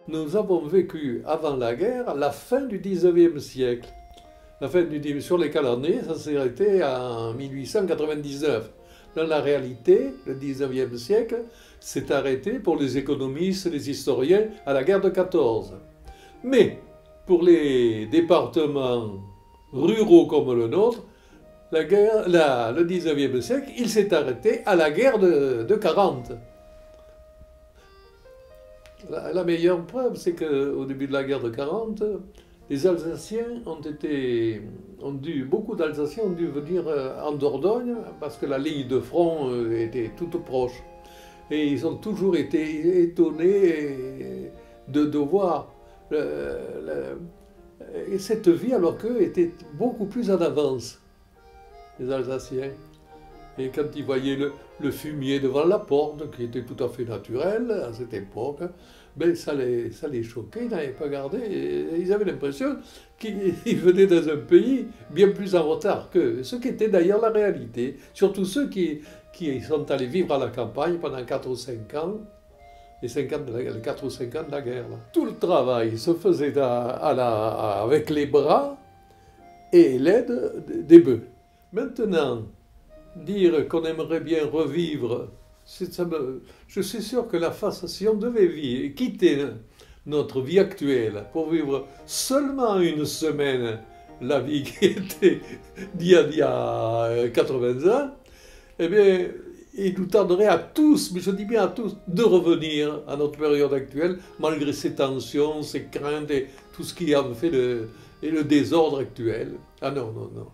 nous avons vécu avant la guerre la fin du 19e siècle. Sur les calendriers, ça s'est arrêté en 1899. Dans la réalité, le 19e siècle s'est arrêté pour les économistes, les historiens, à la guerre de 14. Mais pour les départements ruraux comme le nôtre, le 19e siècle, il s'est arrêté à la guerre de 40. La meilleure preuve, c'est qu'au début de la guerre de 40, les Alsaciens beaucoup d'Alsaciens ont dû venir en Dordogne parce que la ligne de front était toute proche. Et ils ont toujours été étonnés de voir cette vie alors qu'eux étaient beaucoup plus en avance, les Alsaciens. Et quand ils voyaient le fumier devant la porte, qui était tout à fait naturel à cette époque, ben ça les choquait, ils n'avaient pas gardé. Et ils avaient l'impression qu'ils venaient dans un pays bien plus en retard qu'eux. Ce qui était d'ailleurs la réalité. Surtout ceux qui sont allés vivre à la campagne pendant 4 ou 5 ans, les 4 ou 5 ans de la guerre. Là. Tout le travail se faisait avec les bras et l'aide des bœufs. Maintenant, dire qu'on aimerait bien revivre, je suis sûr que si on devait quitter notre vie actuelle pour vivre seulement une semaine la vie qui était d'il y a 80 ans, eh bien, il nous tarderait à tous, mais je dis bien à tous, de revenir à notre période actuelle, malgré ces tensions, ces craintes et tout ce qui a fait le désordre actuel. Ah non, non, non.